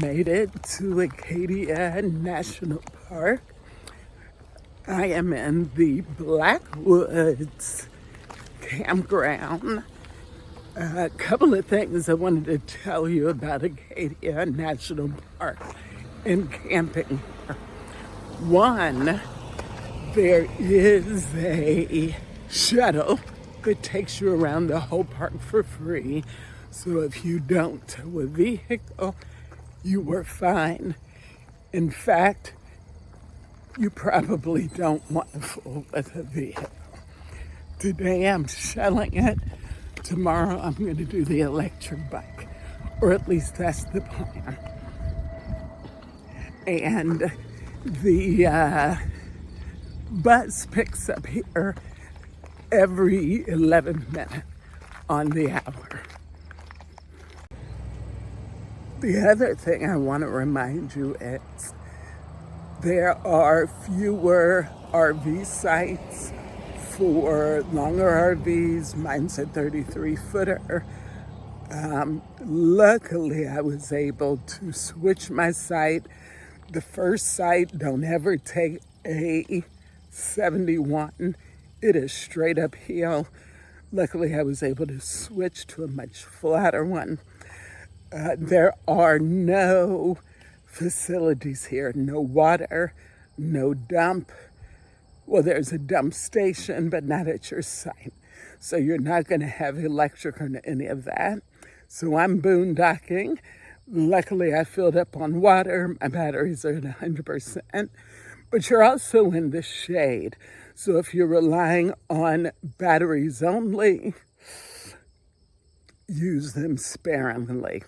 made it to Acadia National Park. I am in the Blackwoods campground. A couple of things I wanted to tell you about Acadia National Park and camping. One, there is a shuttle that takes you around the whole park for free. So if you don't tow a vehicle, you are fine. In fact, you probably don't want to fool with a vehicle. Today I'm shelling it. Tomorrow I'm going to do the electric bike, or at least that's the plan. And the bus picks up here every 11 minutes on the hour. The other thing I want to remind you is there are fewer RV sites for longer RVs. Mine's a 33-footer. Luckily, I was able to switch my site. The first site, don't ever take a 71. It is straight uphill. Luckily, I was able to switch to a much flatter one. There are no facilities here, no water, no dump. Well, there's a dump station, but not at your site. So you're not going to have electric or any of that. So I'm boondocking. Luckily, I filled up on water. My batteries are at 100%. But you're also in the shade. So if you're relying on batteries only, use them sparingly.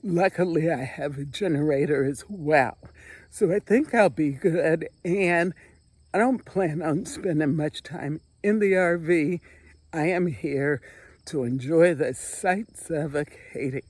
Luckily, I have a generator as well. So I think I'll be good. And I don't plan on spending much time in the RV. I am here to enjoy the sights of Acadia.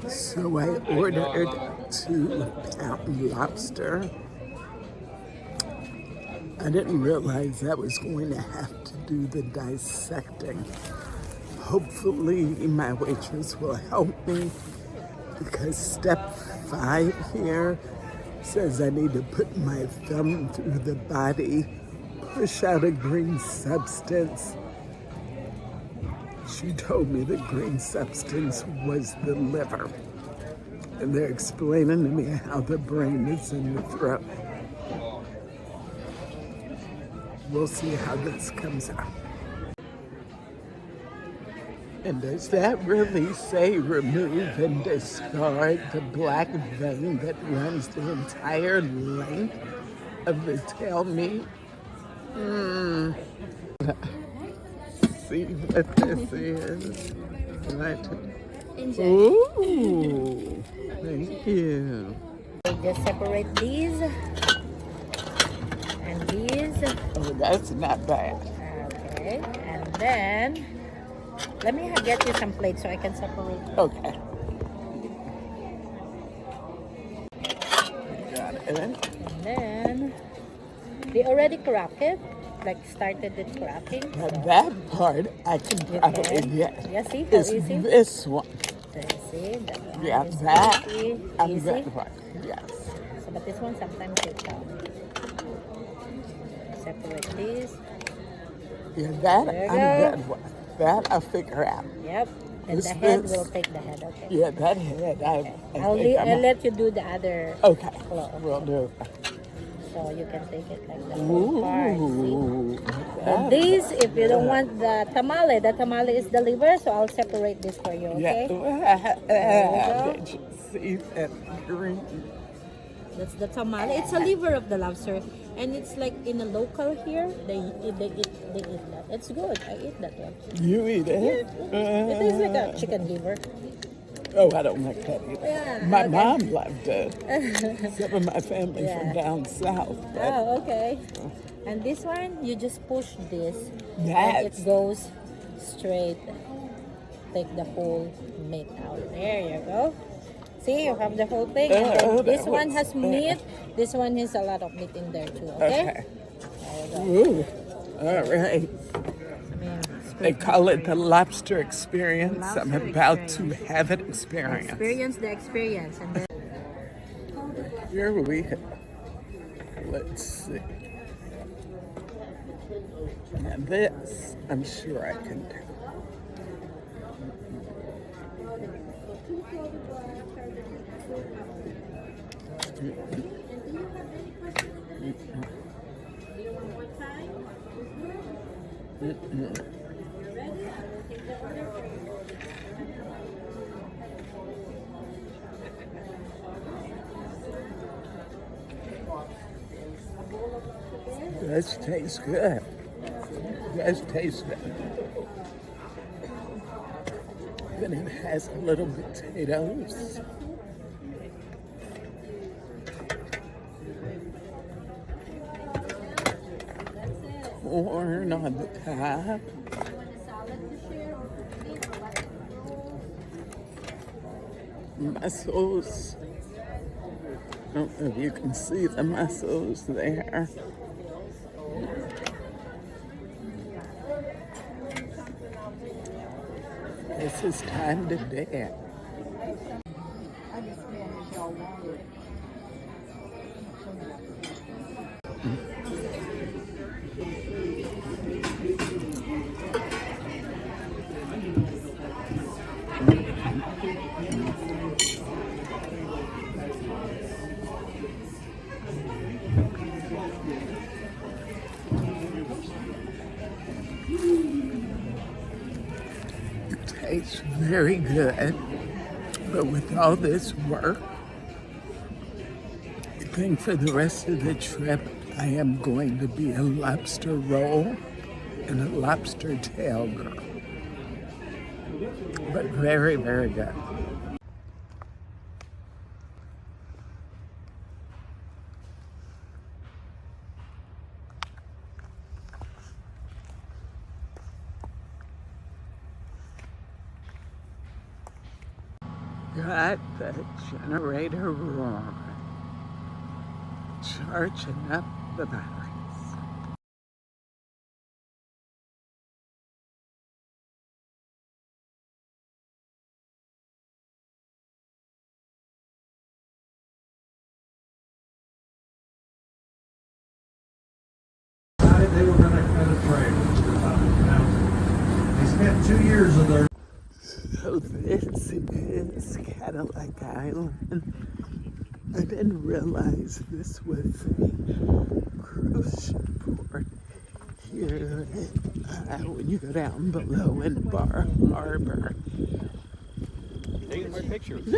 So I ordered 2-pound lobster. I didn't realize I was going to have to do the dissecting. Hopefully my waitress will help me, because step 5 here says I need to put my thumb through the body, push out a green substance. She told me the green substance was the liver. And they're explaining to me how the brain is in the throat. We'll see how this comes out. And does that really say remove and discard the black vein that runs the entire length of the tail meat? See what this is. Right. Ooh, thank you. Just separate these and these. Oh, that's not bad. Okay, and then let me get you some plates so I can separate. Okay. Got it. And then they already cracked it. Like started it cracking. Now so that part I can probably get. Yeah, see how It's easy? this one. See, that one Yeah, is that easy. I'm Easy. good for. Yes. So, but this one sometimes it's separate these. Yeah, that There you I'm go. good for. That I'll figure out. Yep. And This the head fits. will take the head. Okay. Yeah, that head. I'll let you do the other. Okay. claw. We'll do. So you can take it like the whole part. Ooh. And these, if you don't want the tamale is the liver, so I'll separate this for you, okay? Yeah. Did you see that green? That's the tamale. It's a liver of the lobster, and it's like in a local here. They eat that. It's good. I eat that one. You eat it? Yeah, it tastes like a chicken liver. Oh, I don't like that either. Yeah, My okay. mom loved it. Some of my family from down south. But Oh, okay. And this one, you just push this, and That's- it goes straight. Take the whole meat out. There you go. See, you have the whole thing. And Oh, then this that one was- has meat. This one has a lot of meat in there too. Okay. There you go. Ooh, all right. I mean, it's They good. call it the lobster experience. I'm Lobster about experience. to have it experience. Experience the experience, and then Here we have, let's see. Now this, I'm sure I can do. This tastes good. This tastes good. Then it has a little potatoes. Corn on the top. Mussels. I don't know if you can see the mussels there. This is time to dance. It tastes very good, but with all this work, I think for the rest of the trip, I am going to be a lobster roll and a lobster tail girl. But very, very good. Got the generator roaring, charging up the batteries. They were going to cut a trail. They spent 2 years of their So this is Cadillac Island. I didn't realize this was a cruise ship port here when you go down below in Bar Harbor. taking my pictures.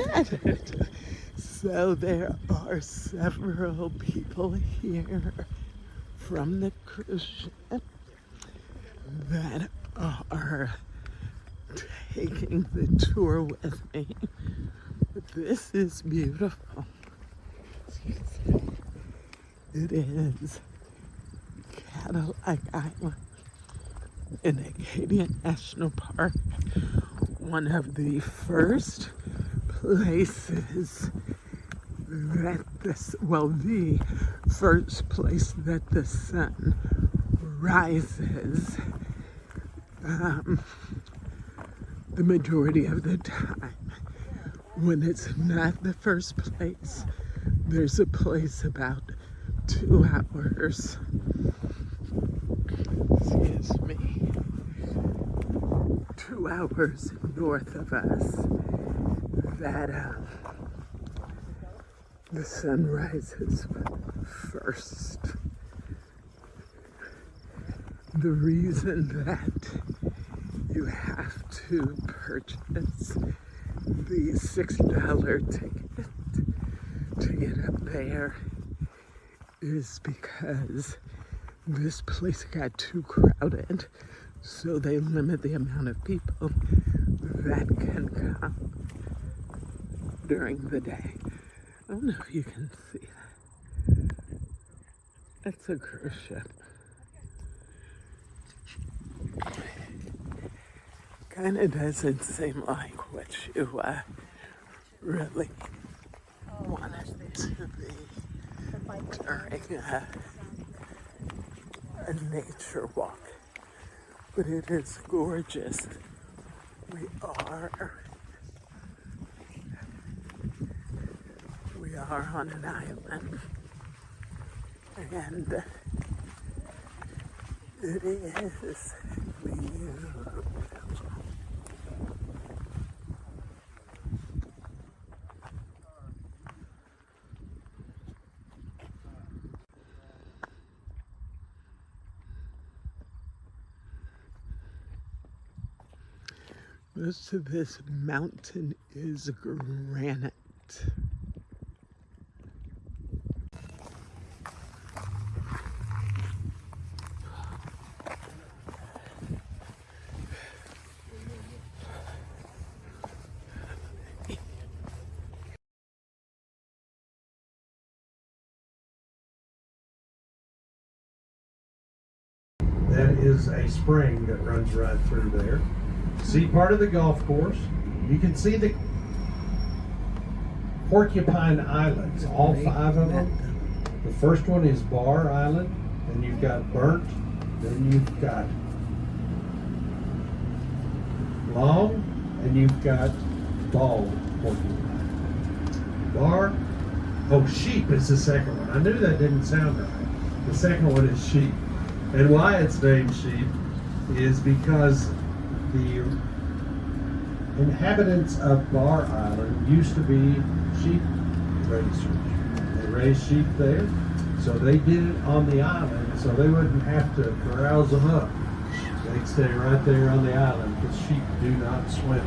So there are several people here from the cruise ship that are taking the tour with me. This is beautiful. It is Cadillac Island in Acadia National Park, one of the first places that the first place that the sun rises the majority of the time. When it's not the first place, there's a place about 2 hours, excuse me, 2 hours north of us that the sun rises first. The reason that you have to purchase the $6 ticket to get up there is because this place got too crowded, so they limit the amount of people that can come during the day. I don't know if you can see that. That's a cruise ship. Kind of doesn't seem like what you really want it to be during a nature walk. But it is gorgeous. We are on an island, and it is beautiful. Most of this mountain is granite. That is a spring that runs right through there. See part of the golf course. You can see the Porcupine Islands, all 5 of them. The first one is Bar Island, then you've got Burnt, then you've got Long, and you've got Bald Porcupine. Bar, Sheep is the second one. I knew that didn't sound right. The second one is Sheep. And why it's named Sheep is because the inhabitants of Bar Island used to be sheep raisers. They raised sheep there, so they did it on the island so they wouldn't have to browse them up. They'd stay right there on the island because sheep do not swim.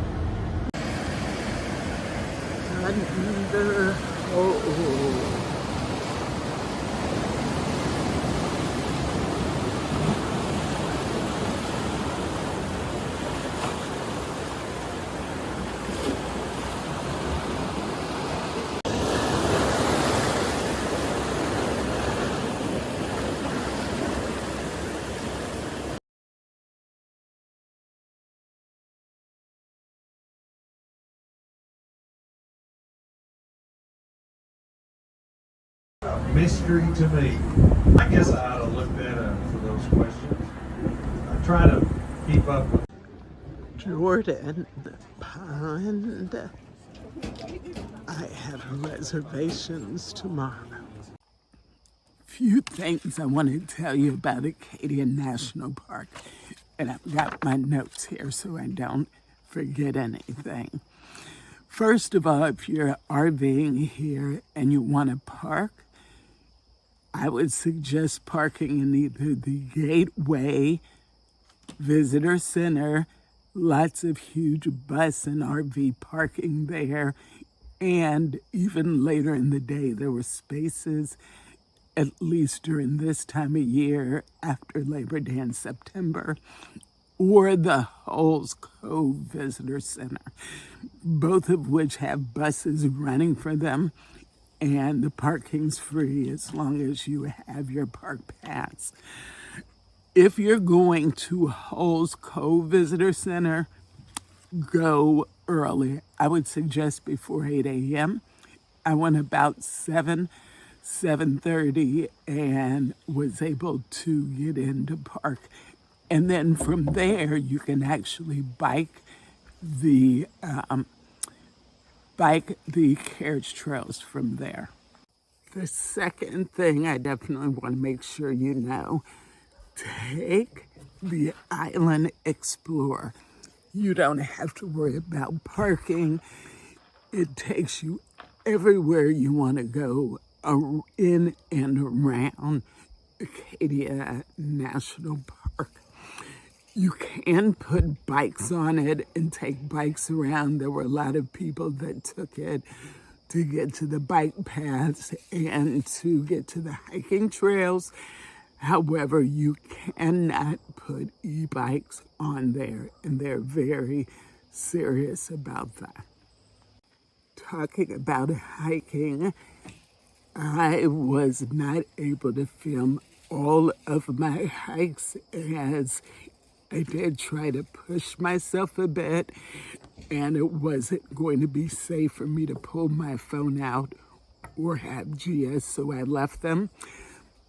Mystery to me. I guess I ought to look that up for those questions. I try to keep up with Jordan Pond. I have reservations tomorrow. Few things I want to tell you about Acadia National Park. And I've got my notes here so I don't forget anything. First of all, if you're RVing here and you want to park, I would suggest parking in either the Gateway Visitor Center, lots of huge bus and RV parking there, and even later in the day there were spaces, at least during this time of year after Labor Day in September, or the Holes Cove Visitor Center, both of which have buses running for them, and the parking's free as long as you have your park pass. If you're going to Holes Cove Visitor Center, go early. I would suggest before 8 a.m. I went about 7:30, and was able to get into park. And then from there, you can actually bike the carriage trails from there. The second thing I definitely want to make sure you know, take the Island Explorer. You don't have to worry about parking. It takes you everywhere you want to go in and around Acadia National Park. You can put bikes on it and take bikes around. There were a lot of people that took it to get to the bike paths and to get to the hiking trails. However, you cannot put e-bikes on there, and they're very serious about that. Talking about hiking, I was not able to film all of my hikes as I did try to push myself a bit, and it wasn't going to be safe for me to pull my phone out or have GS, so I left them.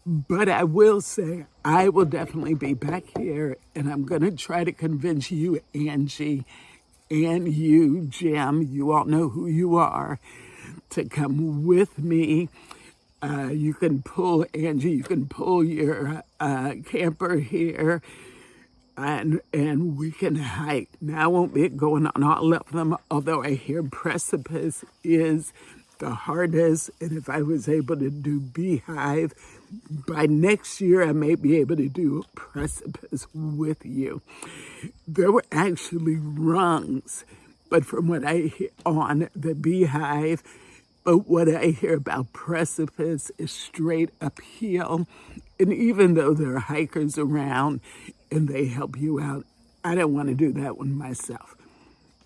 But I will say I will definitely be back here, and I'm going to try to convince you, Angie, and you, Jim, you all know who you are, to come with me. You can pull, Angie, you can pull your camper here, and we can hike. Now, I won't be going on all of them, although I hear Precipice is the hardest, and if I was able to do Beehive, by next year I may be able to do Precipice with you. There were actually rungs, but from what I hear on the Beehive, but what I hear about Precipice is straight uphill. And even though there are hikers around and they help you out, I don't want to do that one myself.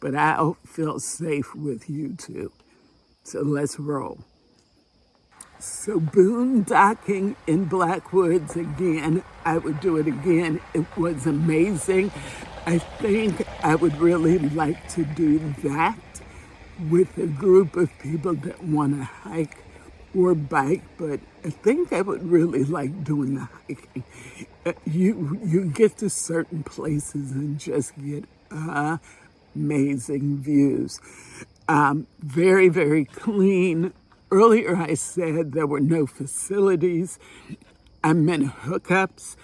But I'll feel safe with you too. So let's roll. So boondocking in Blackwoods again, I would do it again. It was amazing. I think I would really like to do that with a group of people that want to hike or bike, but I think I would really like doing the hiking. You get to certain places and just get amazing views. Very, very clean. Earlier I said there were no facilities. I meant hookups.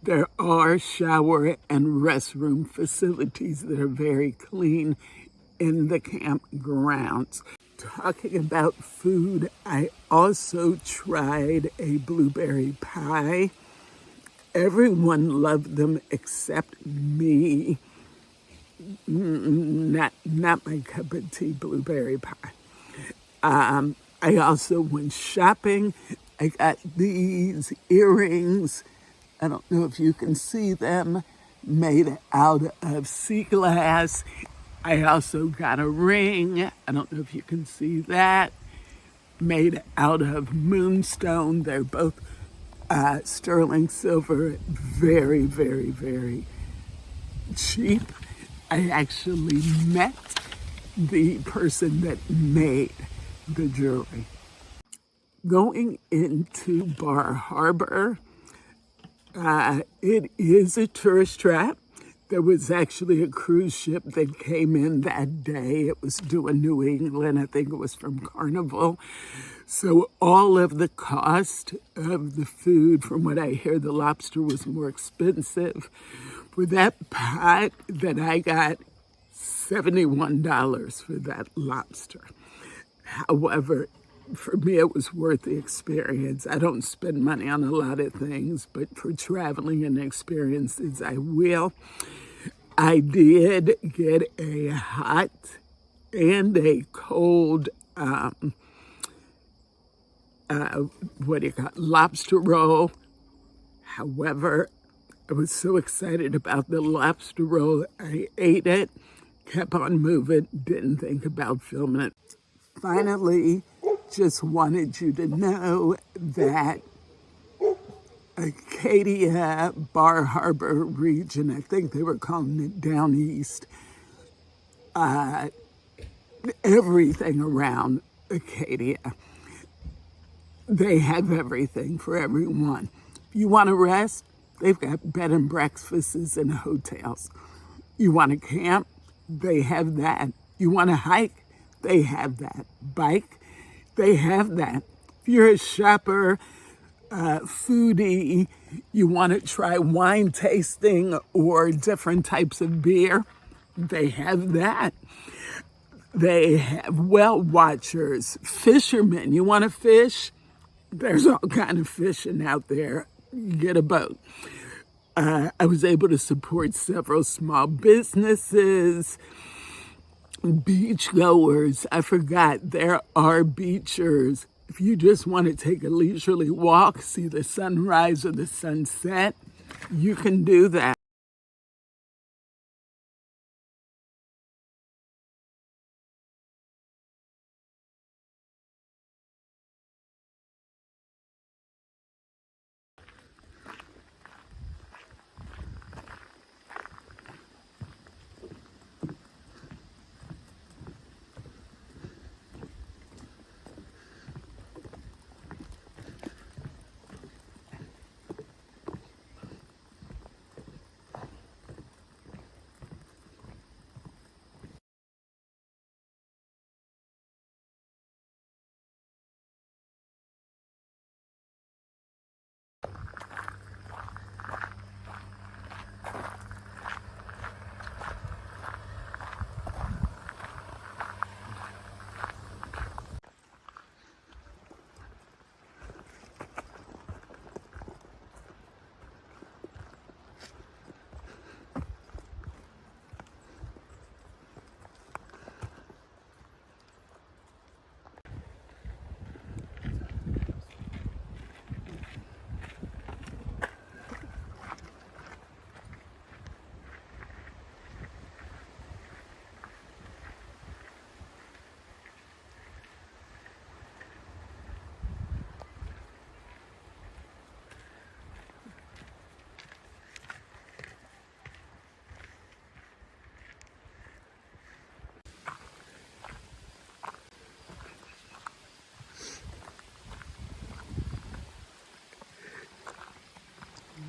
There are shower and restroom facilities that are very clean in the campgrounds. Talking about food, I also tried a blueberry pie. Everyone loved them except me. Not my cup of tea, blueberry pie. I also went shopping. I got these earrings. I don't know if you can see them, made out of sea glass. I also got a ring. I don't know if you can see that, made out of moonstone. They're both sterling silver, very, very, very cheap. I actually met the person that made the jewelry. Going into Bar Harbor, it is a tourist trap. There was actually a cruise ship that came in that day. It was doing New England. I think it was from Carnival. So all of the cost of the food, from what I hear, the lobster was more expensive. For that pot that I got, $71 for that lobster. However, for me, it was worth the experience. I don't spend money on a lot of things, but for traveling and experiences, I will. I did get a hot and a cold, lobster roll. However, I was so excited about the lobster roll, I ate it, kept on moving, didn't think about filming it. Finally, just wanted you to know that Acadia Bar Harbor region, I think they were calling it Down East, everything around Acadia. They have everything for everyone. If you want to rest, they've got bed and breakfasts and hotels. You want to camp, they have that. You want to hike, they have that. Bike, they have that. If you're a shopper, foodie, you want to try wine tasting or different types of beer, they have that. They have well watchers, fishermen. You want to fish? There's all kind of fishing out there. You get a boat. I was able to support several small businesses. beachgoers, I forgot, there are beachers. If you just want to take a leisurely walk, see the sunrise or the sunset, you can do that.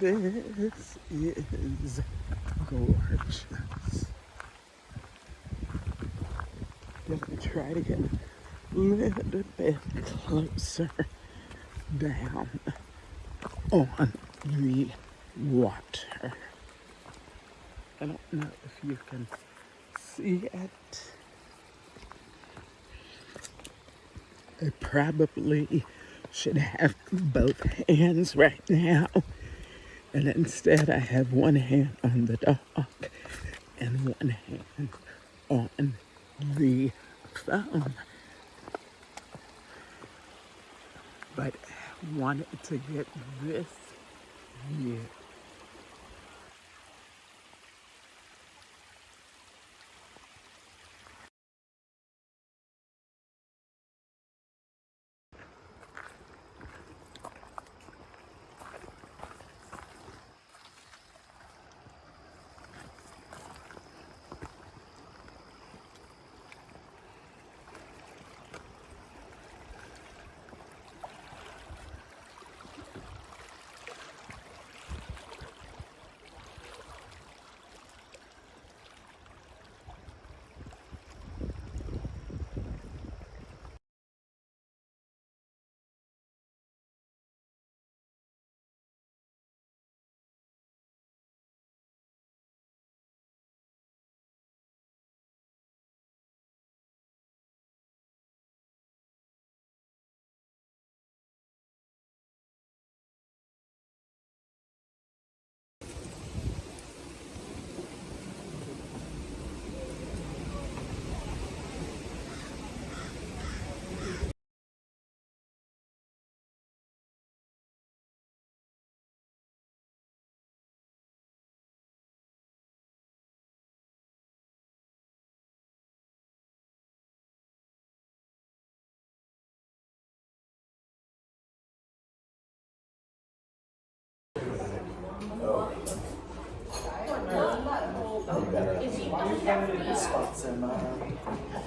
This is gorgeous. Gonna try to get a little bit closer down on the water. I don't know if you can see it. I probably should have both hands right now. And instead, I have one hand on the dock and one hand on the phone. But I wanted to get this view.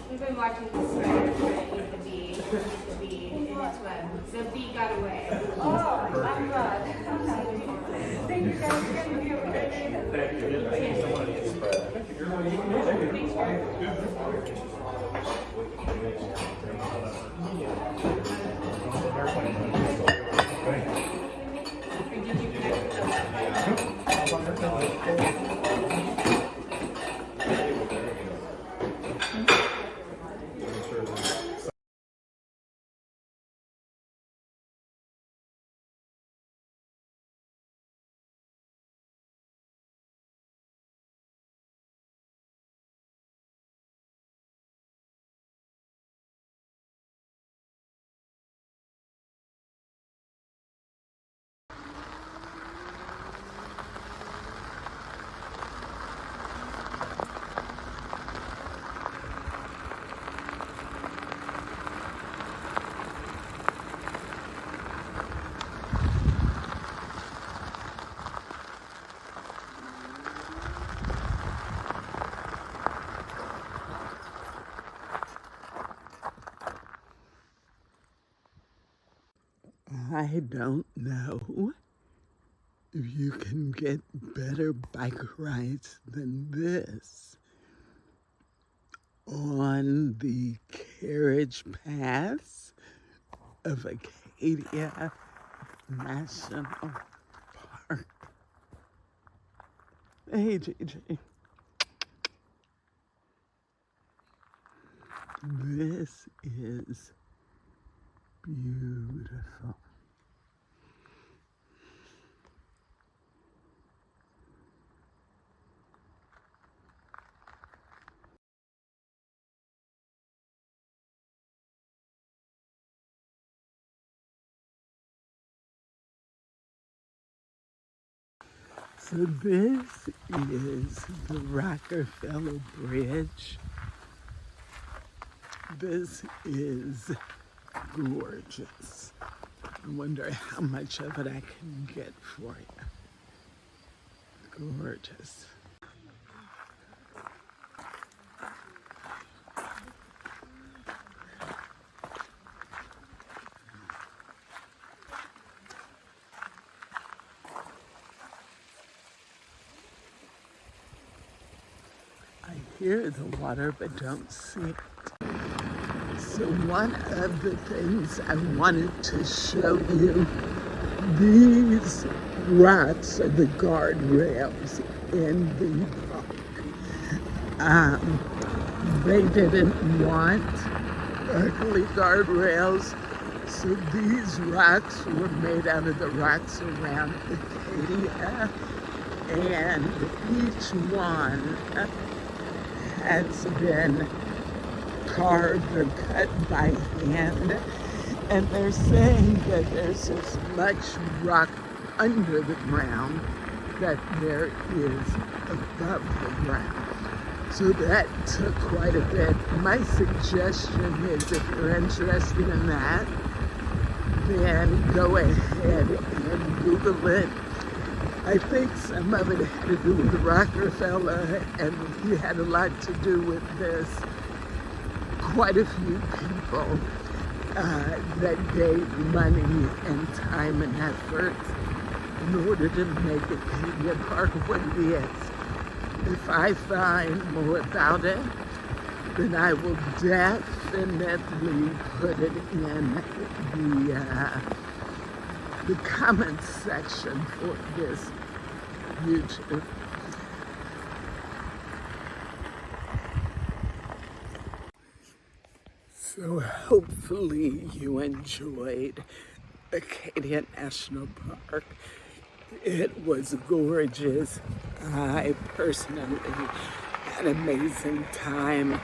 We've been watching this spider try to eat the bee, and it's when the bee got away. Oh, I'm glad. Thank you guys. I don't know if you can get better bike rides than this on the carriage paths of Acadia National Park. Hey, Gigi. This is beautiful. So this is the Rockefeller Bridge. This is gorgeous. I wonder how much of it I can get for you. Gorgeous. I hear the water but don't see it. So one of the things I wanted to show you, these rocks are the guardrails in the park. They didn't want ugly guardrails, so these rocks were made out of the rocks around Acadia, and each one has been carved or cut by hand, and they're saying that there's as much rock under the ground that there is above the ground. So that took quite a bit. My suggestion is if you're interested in that, then go ahead and Google it. I think some of it had to do with Rockefeller, and he had a lot to do with this. Quite a few people that gave money and time and effort in order to make Acadia Park what it is. If I find more about it, then I will definitely put it in the comments section for this YouTube. So hopefully you enjoyed Acadia National Park. It was gorgeous. I personally had an amazing time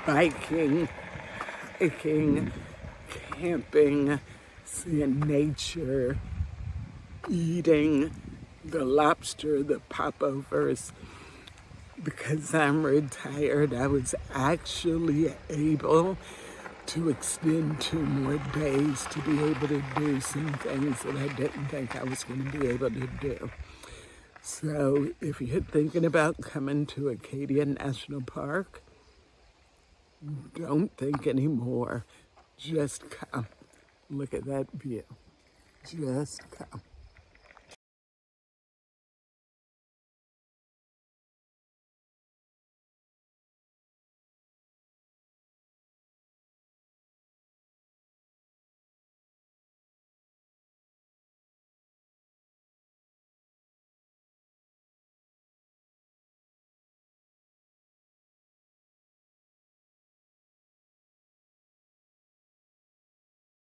biking, hiking, camping, seeing nature, eating the lobster, the popovers. Because I'm retired, I was actually able to extend 2 more days to be able to do some things that I didn't think I was going to be able to do. So if you're thinking about coming to Acadia National Park, don't think anymore. Just come. Look at that view. Just come.